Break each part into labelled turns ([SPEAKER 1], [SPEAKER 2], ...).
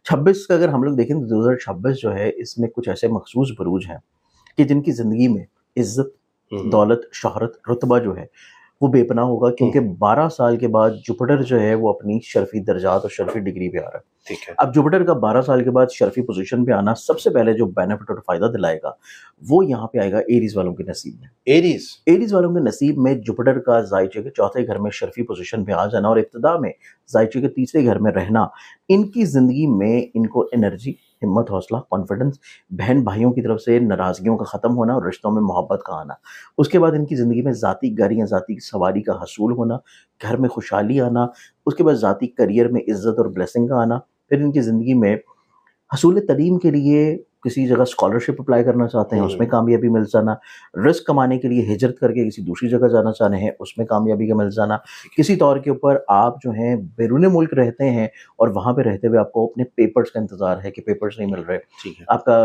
[SPEAKER 1] 26 का अगर हम लोग देखें तो 2026 जो है इसमें कुछ ऐसे मखसूस बुरूज हैं कि जिनकी ज़िंदगी में इज़्ज़त, दौलत, शोहरत, रुतबा जो है वो बेपनाह होगा, क्योंकि 12 साल के बाद जुपिटर जो है वो अपनी शर्फ़ी दर्जात और शर्फ़ी डिग्री पे आ रहा है।
[SPEAKER 2] ठीक है।
[SPEAKER 1] अब जुपिटर का 12 साल के बाद शर्फ़ी पोज़ीशन पे आना सबसे पहले जो बेनिफिट और फ़ायदा दिलाएगा, वो यहाँ पे आएगा एरीज़ वालों के नसीब में। एरीज़ वालों के नसीब में जुपिटर का ज़ायचे के चौथे घर में शर्फ़ी पोज़ीशन पे आ जाना और इब्तिदा में ज़ायचे के तीसरे घर में रहना, इनकी ज़िंदगी में इनको एनर्जी, हिम्मत, हौसला, कॉन्फिडेंस, बहन-भाइयों की तरफ से नाराज़गियों का ख़त्म होना और रिश्तों में मोहब्बत का आना। उसके बाद इनकी ज़िंदगी में ज़ाती गाड़ियाँ, ज़ाती सवारी का हसूल होना, घर में खुशहाली आना, उसके बाद ज़ाती करियर में इज़्ज़त और ब्लेसिंग का आना, फिर इनकी ज़िंदगी में हसूल तलीम के लिए किसी जगह स्कॉलरशिप अप्लाई करना चाहते हैं, उसमें कामयाबी मिल जाना, रिस्क कमाने के लिए हिजरत करके किसी दूसरी जगह जाना चाह रहे हैं, उसमें कामयाबी का मिल जाना, किसी तौर के ऊपर आप जो हैं बैरून मुल्क रहते हैं और वहाँ पे रहते हुए आपको अपने पेपर्स का इंतज़ार है कि पेपर्स नहीं मिल रहे,
[SPEAKER 2] ठीक है।
[SPEAKER 1] आपका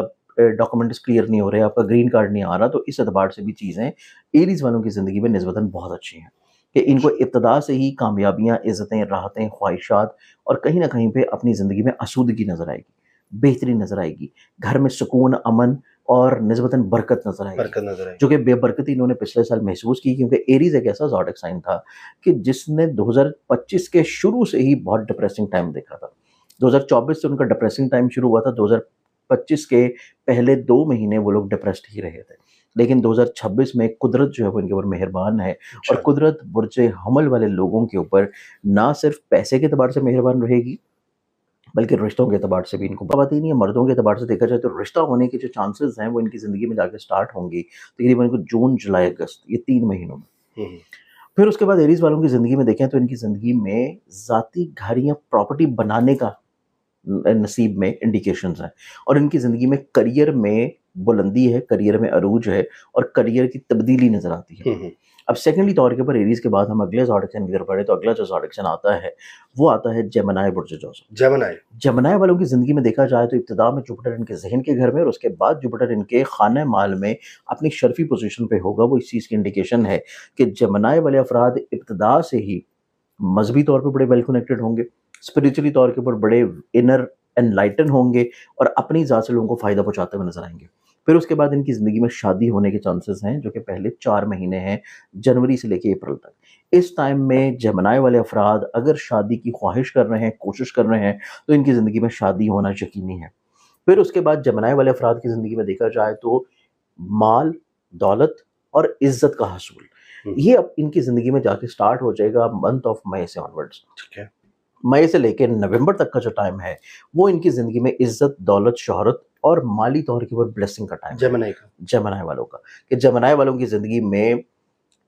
[SPEAKER 1] डॉक्यूमेंट्स क्लियर नहीं हो रहे, आपका ग्रीन कार्ड नहीं आ रहा, तो इस एतबार से भी चीज़ें एरीज़ वालों की ज़िंदगी में निस्बतन बहुत अच्छी हैं कि इनको इब्तिदा से ही कामयाबियाँ, इज़्ज़तें, राहतें, ख्वाहिशात और कहीं न कहीं पे अपनी ज़िंदगी में आसूदगी नज़र आएगी, बेहतरी नज़र आएगी, घर में सुकून, अमन और निस्बतन बरकत नज़र आएगी, जो कि बेबरकती इन्होंने पिछले साल महसूस की, क्योंकि एरीज़ एक ऐसा ज़ोडिएक साइन था कि जिसने 2025 के शुरू से ही बहुत डिप्रेसिंग टाइम देखा था। 2024 से उनका डिप्रेसिंग टाइम शुरू हुआ था, 2025 के पहले 2 महीने वो लोग डिप्रेस्ड ही रहे थे। लेकिन 2026 में कुदरत जो है वो इनके ऊपर मेहरबान है और कुदरत बुर्जे हमल वाले लोगों के ऊपर ना सिर्फ़ पैसे के एतबार से मेहरबान रहेगी, बल्कि रिश्तों के एतबार से भी इनको बात ही नहीं है। मर्दों के एतबार से देखा जाए तो रिश्ता होने के जो चांसेस हैं वो इनकी ज़िंदगी में जाके स्टार्ट होंगी तकरीबन इनको जून, जुलाई, अगस्त, ये 3 महीनों में। फिर उसके बाद एरीज़ वालों की ज़िंदगी में देखें तो इनकी ज़िंदगी में ज़ाती घर या प्रॉपर्टी बनाने का नसीब में इंडिकेशंस हैं और इनकी ज़िंदगी में करियर में बुलंदी है, करियर में अरूज है और करियर की तब्दीली नज़र आती है। अब सेकेंडली तौर के ऊपर एरीज़ के बाद हम अगले ज़ोडिएक साइन की तरफ बढ़े तो अगला जो ज़ोडिएक साइन आता है, वो आता है जेमिनी बुर्ज जोज़फ। जेमिनी वालों की ज़िंदगी में देखा जाए तो इब्तिदा में जुपिटर इनके ज़हन के घर में और उसके बाद जुपिटर इनके खाने माल में अपनी शर्फ़ी पोज़ीशन पे होगा। वो इस चीज़ की इंडिकेशन है कि जेमिनी वाले अफ़राद इब्तिदा से ही मज़हबी तौर पे बड़े वेल कनेक्टेड होंगे, स्पिरिचुअली तौर के ऊपर बड़े इनर एनलाइटन होंगे और अपनी ज़ात से लोगों को फ़ायदा पहुँचाते हुए नज़र आएँगे। फिर उसके बाद इनकी ज़िंदगी में शादी होने के चांसेस हैं, जो कि पहले 4 महीने हैं, जनवरी से लेके अप्रैल तक। इस टाइम में जेमिनी वाले अफ़राद अगर शादी की ख्वाहिश कर रहे हैं, कोशिश कर रहे हैं, तो इनकी ज़िंदगी में शादी होना यकीनी है। फिर उसके बाद जेमिनी वाले अफ़राद की ज़िंदगी में देखा जाए तो माल, दौलत और इज़्ज़त का हसूल, ये अब इनकी ज़िंदगी में जाके स्टार्ट हो जाएगा मंथ ऑफ मई से ऑनवर्ड्स।
[SPEAKER 2] ठीक है।
[SPEAKER 1] मई से लेके नवंबर तक का जो टाइम है, वो इनकी ज़िंदगी में इज़्ज़त, दौलत, शोहरत और माली तौर के ऊपर ब्लेसिंग का टाइम है। जेमिनी वालों का, कि जेमिनी वालों की ज़िंदगी में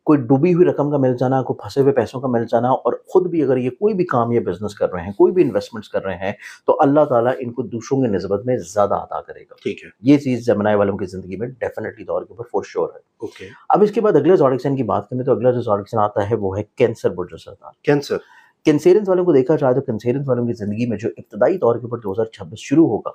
[SPEAKER 1] कोई डूबी हुई रकम का मिल जाना, कोई फँसे हुए पैसों का मिल जाना और खुद भी अगर ये कोई भी काम या बिज़नेस कर रहे हैं, कोई भी इन्वेस्टमेंट्स कर रहे हैं, तो अल्लाह ताला इनको दूसरों की निस्बत में ज़्यादा अता करेगा।
[SPEAKER 2] ठीक है।
[SPEAKER 1] ये चीज़ जेमिनी वालों की ज़िंदगी में डेफिनिटली तौर के ऊपर फॉर श्योर है।
[SPEAKER 2] ओके।
[SPEAKER 1] अब इसके बाद अगले ज़ोडिएक साइन की बात करें तो अगला जो ज़ोडिएक साइन आता है वो है कैंसर बुर्ज सरदार। कैंसेरियंस वालों को देखा जाए तो कैंसेरियंस वालों की ज़िंदगी में जो इब्तिदाई तौर के ऊपर 2026 शुरू होगा,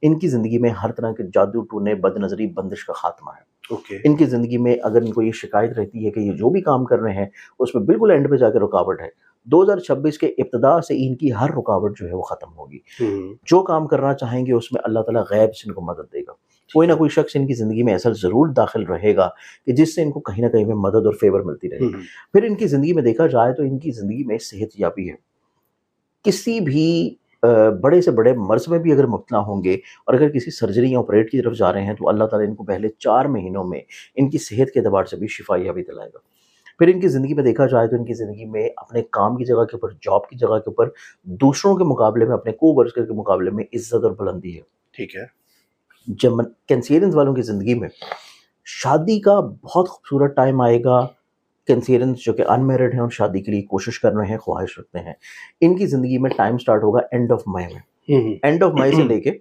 [SPEAKER 1] इनकी ज़िंदगी में हर तरह के जादू, टूने, बदनज़री, बंदिश का खात्मा है। इनकी ज़िंदगी में अगर इनको ये शिकायत रहती है कि ये जो भी काम कर रहे हैं, उसमें बिल्कुल एंड पे जाके रुकावट है, 2026 के इब्तिदा से इनकी हर रुकावट जो है वो ख़त्म होगी। जो काम करना चाहेंगे उसमें अल्लाह ताला गैब से इनको मदद देगा। कोई ना कोई शख्स इनकी ज़िंदगी में ऐसा ज़रूर दाखिल रहेगा कि जिससे इनको कहीं न कहीं पे मदद और फ़ेवर मिलती रहेगी। फिर इनकी ज़िंदगी में देखा जाए तो इनकी ज़िंदगी में सेहतयाबी है। किसी भी बड़े से बड़े मर्ज़ में भी अगर मुब्तला होंगे और अगर किसी सर्जरी या ऑपरेट की तरफ जा रहे हैं तो अल्लाह ताला इनको पहले 4 महीनों में इनकी सेहत के एतबार से भी शिफायाबी दिलाएगा। फिर इनकी ज़िंदगी में देखा जाए तो इनकी ज़िंदगी में अपने काम की जगह के ऊपर, जॉब की जगह के ऊपर दूसरों के मुकाबले में, अपने को-वर्कर के मुकाबले में इज़्ज़त और बुलंदी है।
[SPEAKER 2] ठीक है।
[SPEAKER 1] कैंसेरियंस वालों की ज़िंदगी में शादी का बहुत खूबसूरत टाइम आएगा। कैंसेरियंस जो कि अनमैरिड हैं और शादी के लिए कोशिश कर रहे हैं, ख्वाहिश रखते हैं, इनकी ज़िंदगी में टाइम स्टार्ट होगा एंड ऑफ मई में। एंड ऑफ मई से लेके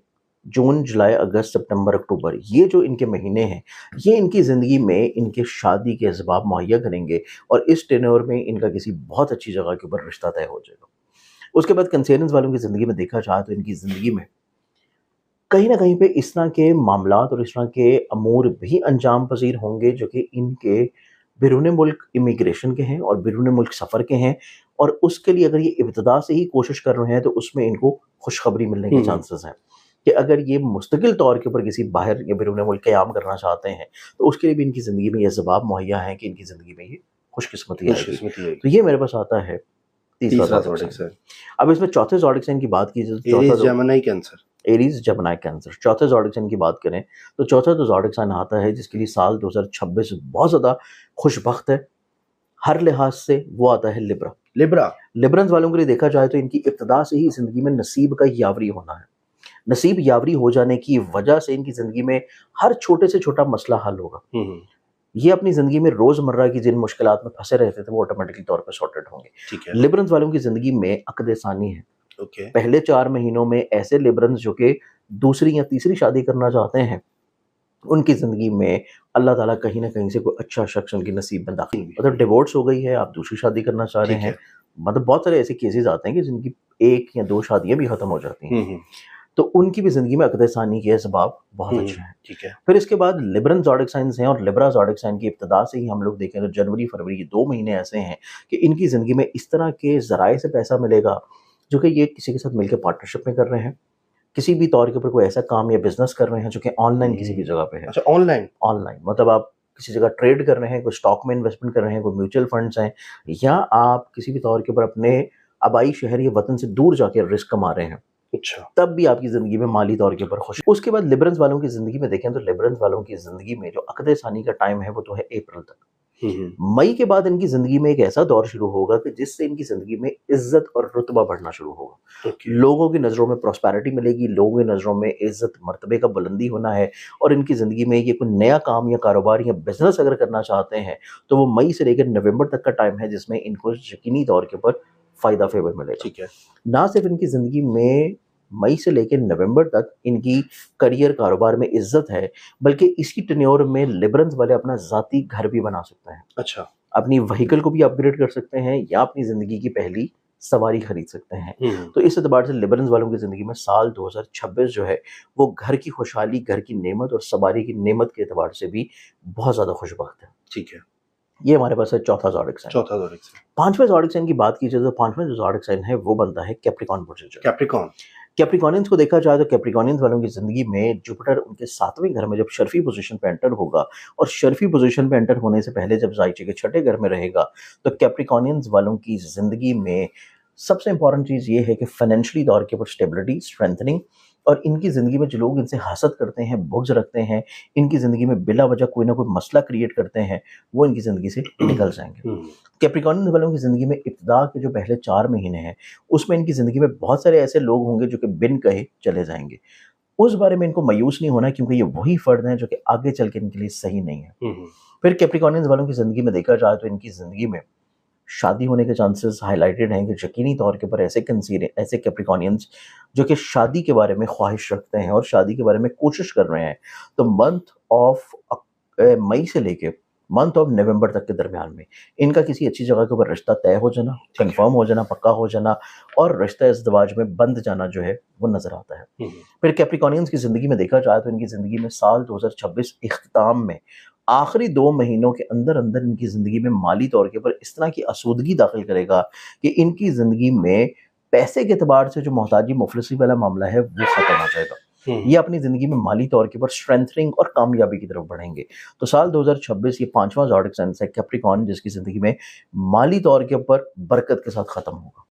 [SPEAKER 1] जून, जुलाई, अगस्त, सितंबर, अक्टूबर, ये जो इनके महीने हैं, ये इनकी ज़िंदगी में इनके शादी के असबाब मुहैया करेंगे और इस टेन्योर में इनका किसी बहुत अच्छी जगह के ऊपर रिश्ता तय हो जाएगा। उसके बाद कैंसेरियंस वालों की ज़िंदगी में देखा जाए तो इनकी ज़िंदगी में कहीं न कहीं पे इस तरह के मामलात और इस तरह के अमूर भी अंजाम पज़ीर होंगे जो कि इनके बैरून मुल्क इमिग्रेशन के हैं और बैरून मुल्क सफ़र के हैं और उसके लिए अगर ये इब्तिदा से ही कोशिश कर रहे हैं तो उसमें इनको खुशखबरी मिलने के चांसेस हैं कि अगर ये मुस्तकिल तौर के ऊपर किसी बाहर या बैरून मुल्क क़याम करना चाहते हैं तो उसके लिए भी इनकी ज़िंदगी में ये असबाब मुहैया हैं कि इनकी ज़िंदगी में ये खुशकिस्मती आएगी। तो ये मेरे पास आता है तीसरा ज़ोडिक साइन। अब इसमें चौथे ज़ोडिक साइन की बात की जाए तो
[SPEAKER 2] Aries Gemini cancer,
[SPEAKER 1] Aries Gemini cancer. चौथे ज़ोडिक साइन की बात करें तो चौथा जो ज़ोडिक साइन आता है जिसके लिए साल 2026 बहुत ज़्यादा खुशबख्त है हर लिहाज से, वो आता है लिब्रा। लिब्रंस वालों के लिए देखा जाए तो इनकी इब्तिदा से ही ज़िंदगी में नसीब का यावरी होना है। नसीब यावरी हो जाने की वजह से इनकी ज़िंदगी में हर छोटे से छोटा मसला हल होगा। ये अपनी ज़िंदगी में रोज़मर्रा की जिन मुश्किलात में फंसे रहते थे वो ऑटोमेटिकली तौर पर सॉर्टेड होंगे।
[SPEAKER 2] ठीक है।
[SPEAKER 1] लिब्रंस वालों की ज़िंदगी में अक़द-ए-सानी है।
[SPEAKER 2] ओके।
[SPEAKER 1] पहले 4 महीनों में ऐसे लिब्रंस जो कि दूसरी या तीसरी शादी करना चाहते हैं, उनकी ज़िंदगी में अल्लाह ताला कहीं न कहीं से कोई अच्छा शख्स उनकी नसीब में दाखिल हुई। मतलब डिवोर्स हो गई है, आप दूसरी शादी करना चाह रहे हैं, मतलब बहुत सारे ऐसे केसेस आते हैं कि जिनकी 1 या 2 शादियाँ भी ख़त्म हो जाती हैं। तो उनकी भी ज़िंदगी में अक़द-ए-सानी के असबाब बहुत अच्छे हैं।
[SPEAKER 2] ठीक है।
[SPEAKER 1] फिर इसके बाद लिब्रन ज़ोडिक साइन्स हैं और लिब्रा ज़ोडिक साइन की इब्तिदा से ही हम लोग देखें तो जनवरी, फरवरी ये 2 महीने ऐसे हैं कि इनकी ज़िंदगी में इस तरह के ज़राए से पैसा मिलेगा जो कि ये किसी के साथ मिलकर पार्टनरशिप में कर रहे हैं। किसी भी तौर के ऊपर कोई ऐसा काम या बिज़नेस कर रहे हैं जो कि ऑनलाइन किसी भी जगह पे है।
[SPEAKER 2] अच्छा, ऑनलाइन
[SPEAKER 1] मतलब आप किसी जगह ट्रेड कर रहे हैं, कोई स्टॉक में इन्वेस्टमेंट कर रहे हैं, कोई म्यूचुअल फंड्स हैं या आप किसी भी तौर के ऊपर अपने आबाई शहर या वतन से दूर जाके रिस्क कमा रहे हैं।
[SPEAKER 2] अच्छा।
[SPEAKER 1] तब भी आपकी ज़िंदगी में माली तौर के ऊपर खुशी। उसके बाद लिब्रंस वालों की ज़िंदगी में देखें तो लिब्रंस वालों की ज़िंदगी में जो अक़द-ए-सानी का टाइम है वो तो है अप्रैल तक। मई के बाद इनकी ज़िंदगी में एक ऐसा दौर शुरू होगा कि जिससे इनकी ज़िंदगी में इज़्ज़त और रुतबा बढ़ना शुरू होगा। लोगों की नज़रों में प्रॉस्पेरिटी मिलेगी, लोगों की नज़रों में इज़्ज़त मर्तबे का बुलंदी होना है और इनकी ज़िंदगी में ये कोई नया काम या कारोबार या बिज़नेस अगर करना चाहते हैं तो वो मई से लेकर नवंबर तक का टाइम है जिसमें इनको यकीनी तौर के ऊपर फ़ायदा फ़ेवर मिलेगा।
[SPEAKER 2] ठीक है।
[SPEAKER 1] ना सिर्फ इनकी ज़िंदगी में मई से लेकर नवंबर तक इनकी करियर कारोबार में इज्जत है, बल्कि इसी टेन्योर में लिब्रंस वाले अपना ज़ाती घर भी बना सकते हैं।
[SPEAKER 2] अच्छा।
[SPEAKER 1] अपनी व्हीकल को भी अपग्रेड कर सकते हैं या अपनी ज़िंदगी की पहली सवारी खरीद सकते हैं। तो इस एतबार से लिब्रंस वालों की ज़िंदगी में साल 2026 जो है वो घर की खुशहाली, घर की नेमत और सवारी की नेमत के एतबार से भी बहुत ज़्यादा खुशबख्त है।
[SPEAKER 2] ठीक है।
[SPEAKER 1] ये हमारे पास है चौथा ज़ोडिक साइन। पांचवें ज़ोडिक साइन की बात की जाए तो पांचवें जो ज़ोडिक साइन है वो बनता है कैप्रिकॉर्न बुर्ज। कैप्रिकॉर्नियंस को देखा जाए तो कैप्रिकॉर्नियंस वालों की ज़िंदगी में जुपिटर उनके 7वें घर में जब शर्फी पोजीशन पे एंटर होगा और शर्फी पोजीशन पे एंटर होने से पहले जब ज़ाइचे के 6ठे घर में रहेगा तो कैप्रिकॉर्नियंस वालों की ज़िंदगी में सबसे इंपॉर्टेंट चीज़ ये है कि फाइनेंशियली तौर के ऊपर स्टेबिलिटी, स्ट्रेंथनिंग और इनकी ज़िंदगी में जो लोग इनसे हसद करते हैं, बुग़्ज़ रखते हैं, इनकी ज़िंदगी में बिला वजह कोई ना कोई मसला क्रिएट करते हैं, वो इनकी ज़िंदगी से निकल जाएंगे। कैप्रिकॉर्नियंस वालों की ज़िंदगी में इब्तिदा के जो पहले 4 महीने हैं उसमें इनकी ज़िंदगी में बहुत सारे ऐसे लोग होंगे जो कि बिन कहे चले जाएंगे। उस बारे में इनको मायूस नहीं होना क्योंकि ये वही फ़र्द हैं जो कि आगे चल के इनके लिए सही नहीं है। फिर कैप्रिकॉर्नियंस वालों की ज़िंदगी में देखा जाए तो इनकी ज़िंदगी में शादी होने के चांसेस हाईलाइटेड हैं कि यकीनी तौर के ऊपर ऐसे कैप्रिकॉर्नियंस जो कि शादी के बारे में ख्वाहिश रखते हैं और शादी के बारे में कोशिश कर रहे हैं तो मंथ ऑफ मई से लेके मंथ ऑफ नवंबर तक के दरमियान में इनका किसी अच्छी जगह के ऊपर रिश्ता तय हो जाना, कंफर्म हो जाना, पक्का हो जाना और रिश्ता इज़्दिवाज में बंध जाना जो है वो नजर आता है। फिर कैप्रिकॉर्नियंस की ज़िंदगी में देखा जाए तो इनकी ज़िंदगी में साल 2026 इख्तिताम में आखिरी 2 महीनों के अंदर अंदर इनकी ज़िंदगी में माली तौर के ऊपर इस तरह की आसूदगी दाखिल करेगा कि इनकी ज़िंदगी में पैसे के एतबार से जो मोहताजी मुफलिसी वाला मामला है वो खत्म हो जाएगा। ये अपनी ज़िंदगी में माली तौर के ऊपर स्ट्रेंथनिंग और कामयाबी की तरफ बढ़ेंगे। तो साल 2026 ये 5वां ज़ोडिक साइन है कैप्रिकॉर्न जिसकी ज़िंदगी में माली तौर के ऊपर बरकत के साथ ख़त्म होगा।